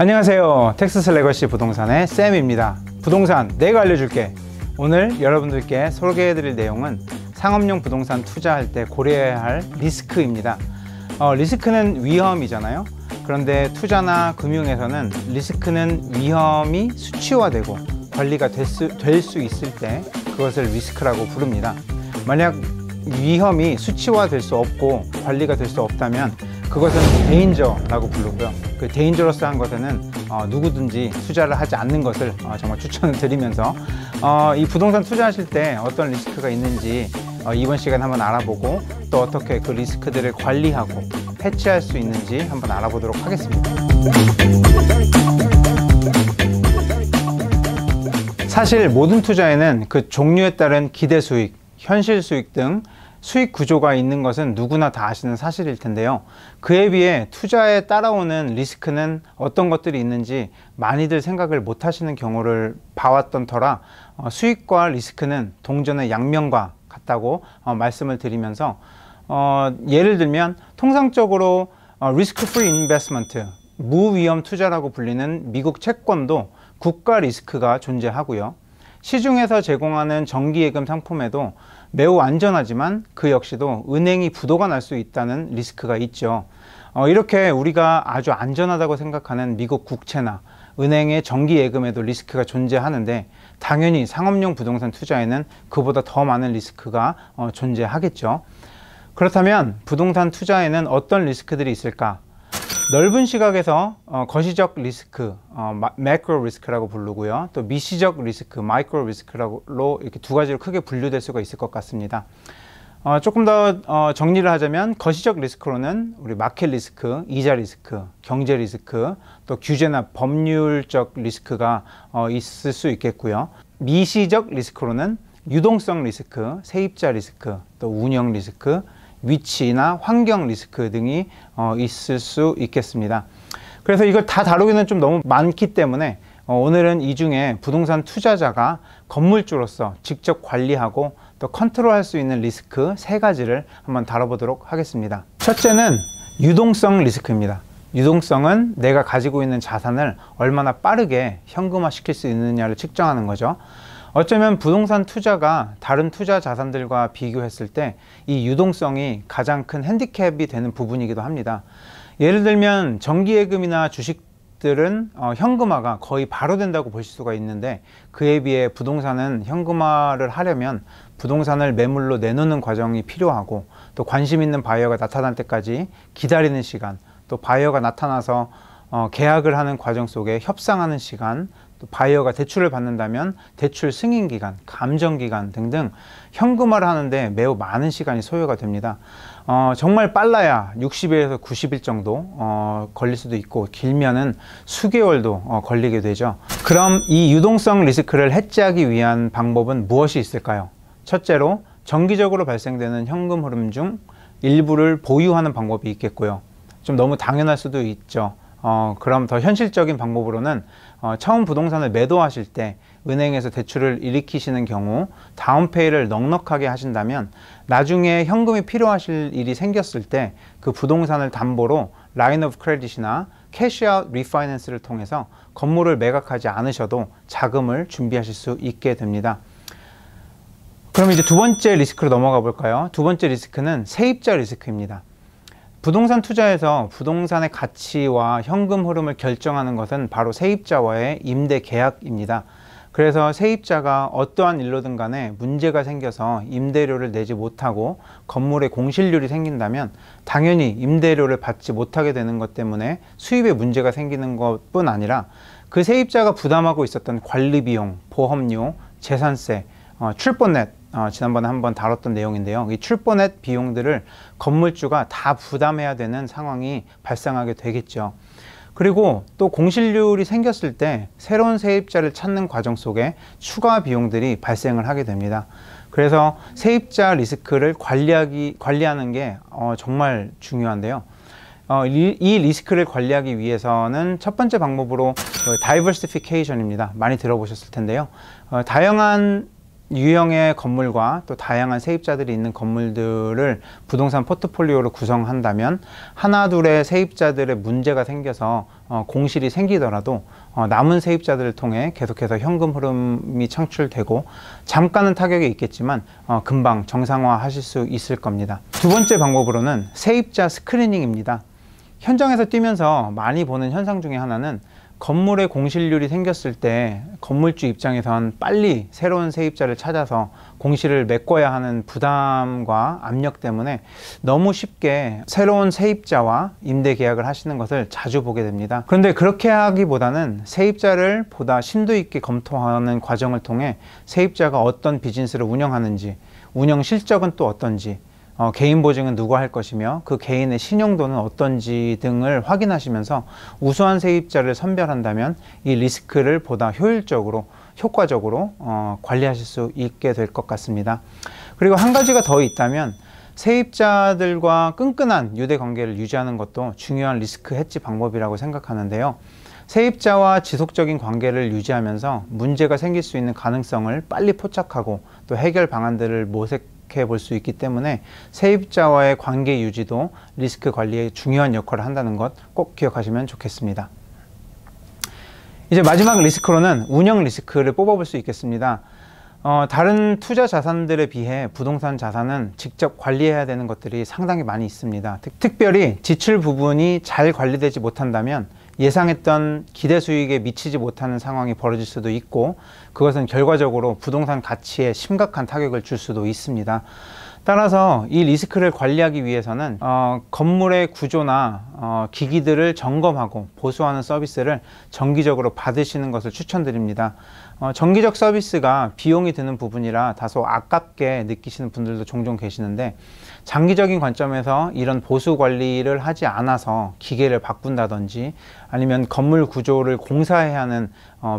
안녕하세요. 텍사스 레거시 부동산의 쌤입니다. 부동산 내가 알려줄게. 오늘 여러분들께 소개해드릴 내용은 상업용 부동산 투자할 때 고려해야 할 리스크입니다. 리스크는 위험이잖아요. 그런데 투자나 금융에서는 리스크는 위험이 수치화되고 관리가 될 수 있을 때 그것을 리스크라고 부릅니다. 만약 위험이 수치화될 수 없고 관리가 될 수 없다면 그것은 데인저라고 부르고요. 그 데인저러스한 것에는 누구든지 투자를 하지 않는 것을 정말 추천을 드리면서 이 부동산 투자하실 때 어떤 리스크가 있는지 이번 시간에 한번 알아보고 또 어떻게 그 리스크들을 관리하고 해치할 수 있는지 한번 알아보도록 하겠습니다. 사실 모든 투자에는 그 종류에 따른 기대 수익, 현실 수익 등 수익 구조가 있는 것은 누구나 다 아시는 사실일 텐데요. 그에 비해 투자에 따라오는 리스크는 어떤 것들이 있는지 많이들 생각을 못 하시는 경우를 봐왔던 터라 수익과 리스크는 동전의 양면과 같다고 말씀을 드리면서 예를 들면 통상적으로 리스크 프리 인베스트먼트, 무위험 투자라고 불리는 미국 채권도 국가 리스크가 존재하고요. 시중에서 제공하는 정기예금 상품에도 매우 안전하지만 그 역시도 은행이 부도가 날 수 있다는 리스크가 있죠. 이렇게 우리가 아주 안전하다고 생각하는 미국 국채나 은행의 정기예금에도 리스크가 존재하는데 당연히 상업용 부동산 투자에는 그보다 더 많은 리스크가 존재하겠죠. 그렇다면 부동산 투자에는 어떤 리스크들이 있을까? 넓은 시각에서 거시적 리스크, 매크로 리스크라고 부르고요. 또 미시적 리스크, 마이크로 리스크로 이렇게 두 가지로 크게 분류될 수가 있을 것 같습니다. 조금 더 정리를 하자면 거시적 리스크로는 우리 마켓 리스크, 이자 리스크, 경제 리스크, 또 규제나 법률적 리스크가 있을 수 있겠고요. 미시적 리스크로는 유동성 리스크, 세입자 리스크, 또 운영 리스크, 위치나 환경 리스크 등이 있을 수 있겠습니다. 그래서 이걸 다 다루기는 좀 너무 많기 때문에 오늘은 이 중에 부동산 투자자가 건물주로서 직접 관리하고 또 컨트롤할 수 있는 리스크 세 가지를 한번 다뤄보도록 하겠습니다. 첫째는 유동성 리스크입니다. 유동성은 내가 가지고 있는 자산을 얼마나 빠르게 현금화 시킬 수 있느냐를 측정하는 거죠. 어쩌면 부동산 투자가 다른 투자 자산들과 비교했을 때 이 유동성이 가장 큰 핸디캡이 되는 부분이기도 합니다. 예를 들면 정기예금이나 주식들은 현금화가 거의 바로 된다고 보실 수가 있는데 그에 비해 부동산은 현금화를 하려면 부동산을 매물로 내놓는 과정이 필요하고 또 관심 있는 바이어가 나타날 때까지 기다리는 시간, 또 바이어가 나타나서 계약을 하는 과정 속에 협상하는 시간, 또 바이어가 대출을 받는다면 대출 승인 기간, 감정 기간 등등 현금화를 하는데 매우 많은 시간이 소요가 됩니다. 정말 빨라야 60일에서 90일 정도 걸릴 수도 있고 길면은 수개월도 걸리게 되죠. 그럼 이 유동성 리스크를 해지하기 위한 방법은 무엇이 있을까요? 첫째로 정기적으로 발생되는 현금 흐름 중 일부를 보유하는 방법이 있겠고요. 좀 너무 당연할 수도 있죠. 그럼 더 현실적인 방법으로는 처음 부동산을 매도하실 때 은행에서 대출을 일으키시는 경우 다운페이를 넉넉하게 하신다면 나중에 현금이 필요하실 일이 생겼을 때 그 부동산을 담보로 라인 오브 크레딧이나 캐시아웃 리파이낸스를 통해서 건물을 매각하지 않으셔도 자금을 준비하실 수 있게 됩니다. 그럼 이제 두 번째 리스크로 넘어가 볼까요? 두 번째 리스크는 세입자 리스크입니다. 부동산 투자에서 부동산의 가치와 현금 흐름을 결정하는 것은 바로 세입자와의 임대 계약입니다. 그래서 세입자가 어떠한 일로든 간에 문제가 생겨서 임대료를 내지 못하고 건물에 공실률이 생긴다면 당연히 임대료를 받지 못하게 되는 것 때문에 수입에 문제가 생기는 것뿐 아니라 그 세입자가 부담하고 있었던 관리비용, 보험료, 재산세, 출보넷, 지난번에 한번 다뤘던 내용인데요. 이 출보넷 비용들을 건물주가 다 부담해야 되는 상황이 발생하게 되겠죠. 그리고 또 공실률이 생겼을 때 새로운 세입자를 찾는 과정 속에 추가 비용들이 발생을 하게 됩니다. 그래서 세입자 리스크를 관리하는 게 정말 중요한데요. 이 리스크를 관리하기 위해서는 첫 번째 방법으로 다이버시피케이션입니다. 많이 들어보셨을 텐데요. 다양한 유형의 건물과 또 다양한 세입자들이 있는 건물들을 부동산 포트폴리오로 구성한다면 하나 둘의 세입자들의 문제가 생겨서 공실이 생기더라도 남은 세입자들을 통해 계속해서 현금 흐름이 창출되고 잠깐은 타격이 있겠지만 금방 정상화 하실 수 있을 겁니다. 두 번째 방법으로는 세입자 스크리닝입니다. 현장에서 뛰면서 많이 보는 현상 중에 하나는 건물에 공실률이 생겼을 때 건물주 입장에선 빨리 새로운 세입자를 찾아서 공실을 메꿔야 하는 부담과 압력 때문에 너무 쉽게 새로운 세입자와 임대 계약을 하시는 것을 자주 보게 됩니다. 그런데 그렇게 하기보다는 세입자를 보다 심도 있게 검토하는 과정을 통해 세입자가 어떤 비즈니스를 운영하는지, 운영 실적은 또 어떤지, 개인 보증은 누가 할 것이며 그 개인의 신용도는 어떤지 등을 확인하시면서 우수한 세입자를 선별한다면 이 리스크를 보다 효과적으로 관리하실 수 있게 될 것 같습니다. 그리고 한 가지가 더 있다면 세입자들과 끈끈한 유대 관계를 유지하는 것도 중요한 리스크 해지 방법이라고 생각하는데요. 세입자와 지속적인 관계를 유지하면서 문제가 생길 수 있는 가능성을 빨리 포착하고 또 해결 방안들을 모색해 볼 수 있기 때문에 세입자와의 관계 유지도 리스크 관리에 중요한 역할을 한다는 것 꼭 기억하시면 좋겠습니다. 이제 마지막 리스크로는 운영 리스크를 뽑아볼 수 있겠습니다. 다른 투자 자산들에 비해 부동산 자산은 직접 관리해야 되는 것들이 상당히 많이 있습니다. 특별히 지출 부분이 잘 관리되지 못한다면 예상했던 기대 수익에 미치지 못하는 상황이 벌어질 수도 있고 그것은 결과적으로 부동산 가치에 심각한 타격을 줄 수도 있습니다. 따라서 이 리스크를 관리하기 위해서는 건물의 구조나 기기들을 점검하고 보수하는 서비스를 정기적으로 받으시는 것을 추천드립니다. 정기적 서비스가 비용이 드는 부분이라 다소 아깝게 느끼시는 분들도 종종 계시는데 장기적인 관점에서 이런 보수 관리를 하지 않아서 기계를 바꾼다든지 아니면 건물 구조를 공사해야 하는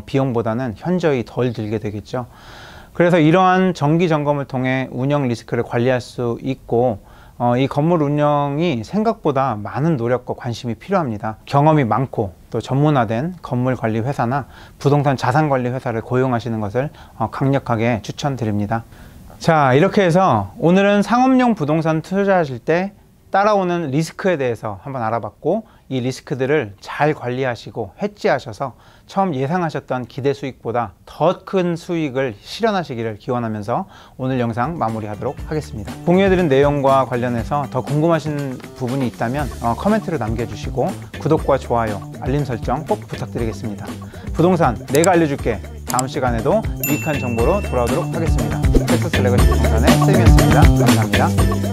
비용보다는 현저히 덜 들게 되겠죠. 그래서 이러한 정기 점검을 통해 운영 리스크를 관리할 수 있고 이 건물 운영이 생각보다 많은 노력과 관심이 필요합니다. 경험이 많고 또 전문화된 건물 관리 회사나 부동산 자산 관리 회사를 고용하시는 것을 강력하게 추천드립니다. 자, 이렇게 해서 오늘은 상업용 부동산 투자하실 때 따라오는 리스크에 대해서 한번 알아봤고 이 리스크들을 잘 관리하시고 해지하셔서 처음 예상하셨던 기대 수익보다 더 큰 수익을 실현하시기를 기원하면서 오늘 영상 마무리하도록 하겠습니다. 공유해드린 내용과 관련해서 더 궁금하신 부분이 있다면 코멘트로 남겨주시고 구독과 좋아요, 알림 설정 꼭 부탁드리겠습니다. 부동산 내가 알려줄게. 다음 시간에도 유익한 정보로 돌아오도록 하겠습니다. 텍사스 레거시 부동산의 쌤이었습니다. 감사합니다.